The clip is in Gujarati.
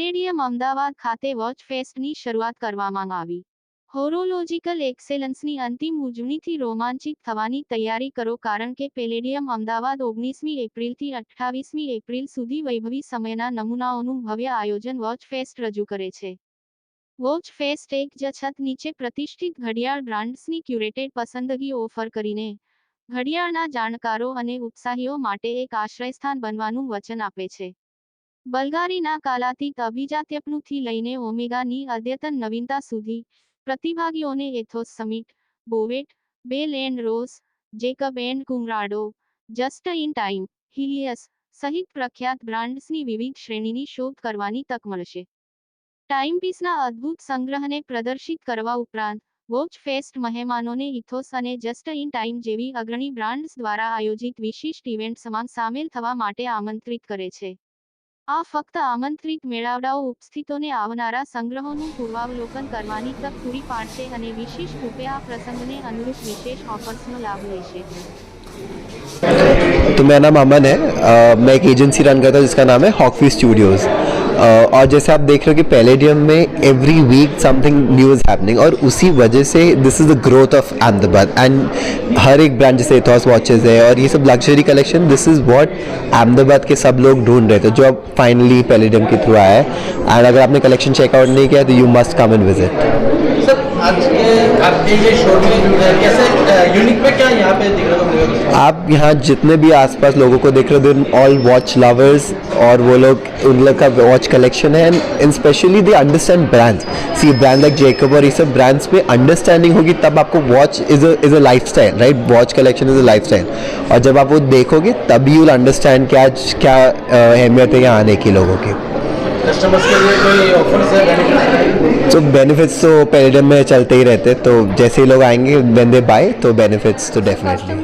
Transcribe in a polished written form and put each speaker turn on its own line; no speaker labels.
પેલેડિયમ અમદાવાદ ખાતે વોચ ફેસ્ટની શરૂઆત કરવામાં આવી। હોરોલોજિકલ એક્સેલન્સની અંતિમ ઉજવણીથી રોમાંચિત થવાની તૈયારી કરો કારણ કે પેલેડિયમ અમદાવાદ 19મી એપ્રિલથી 28મી એપ્રિલ સુધી વૈભવી સમયના નમૂનાઓનું ભવ્ય આયોજન વોચ ફેસ્ટ રજૂ કરે છે। વોચ ફેસ્ટ એક જ છત નીચે પ્રતિષ્ઠિત ઘડિયાળ બ્રાન્ડ્સની ક્યુરેટેડ પસંદગીઓ ઓફર કરીને ઘડિયાળના જાણકારો અને ઉત્સાહીઓ માટે એક આશ્રયસ્થાન બનવાનું વચન આપે છે। બલ્ગારીના કાલાતીત અભિજાત્યપણુથી લઈને ઓમેગાની અદ્યતન નવીનતા સુધી પ્રતિભાગીઓને Ethos summit, Bovet, Bell and Ross, Jacob and કુમરાડો, જસ્ટ ઇન ટાઈમ, હિલિયસ સહિત પ્રખ્યાત બ્રાન્ડ્સની વિવિધ શ્રેણીની શોધ કરવાની તક મળશે। ટાઈમપીસના અદ્ભુત સંગ્રહને પ્રદર્શિત કરવા ઉપરાંત વોચ ફેસ્ટ મહેમાનોને ઇથોસ અને જસ્ટ ઇન ટાઈમ જેવી અગ્રણી બ્રાન્ડ્સ દ્વારા આયોજિત વિશિષ્ટ ઇવેન્ટ્સમાં સામેલ થવા માટે આમંત્રિત કરે છે। આ ફક્ત આમંત્રિત મેળાવડાઓ ઉપસ્થિતોને આવનારા સંગ્રહોનું પૂર્વાવલોકન કરવાની તક પૂરી પાડશે અને વિશિષ્ટ રૂપે આ પ્રસંગને અનુરૂપ વિશેષ ઓફર્સનો લાભ લેશે।
तो मेरा नाम अमन है। मैं एक एजेंसी रन करता हूँ जिसका नाम है हॉकफी स्टूडियोज़। और जैसे आप देख रहे हो कि पैलेडियम में every week something new is happening और उसी वजह से this is the growth of Ahmedabad. And हर एक ब्रांड जैसे एथॉस वॉचेस है और ये सब luxury collection, this is what Ahmedabad के सब लोग ढूंढ रहे थे, जो अब फाइनली पैलेडियम के थ्रू आया है। एंड अगर आपने कलेक्शन चेकआउट नहीं किया तो you must come and visit.
Sir आज आपके ये शो में कैसे यूनिक में क्या यहाँ पे दिख रहा है?
आप यहाँ जितने भी आसपास लोगों को देख रहे हो, ऑल वॉच लवर्स, और वो लोग उन लोग का वॉच कलेक्शन है and specially they understand brands. See brand like Jacob और ये सब ब्रांड्स पे अंडरस्टैंडिंग होगी तब आपको watch is a lifestyle, right? Watch collection is a lifestyle, और जब आप वो देखोगे तभी यू विल अंडरस्टैंड क्या अहमियत है यहाँ आने की लोगों की।
कस्टमर्स के लिए कोई ऑफर्स है, बेनिफिट्स?
तो बेनिफिट्स तो पैलेडियम में चलते ही रहते, तो जैसे ही लोग आएंगे व्हेन दे बाय तो बेनिफिट्स तो डेफिनेटली।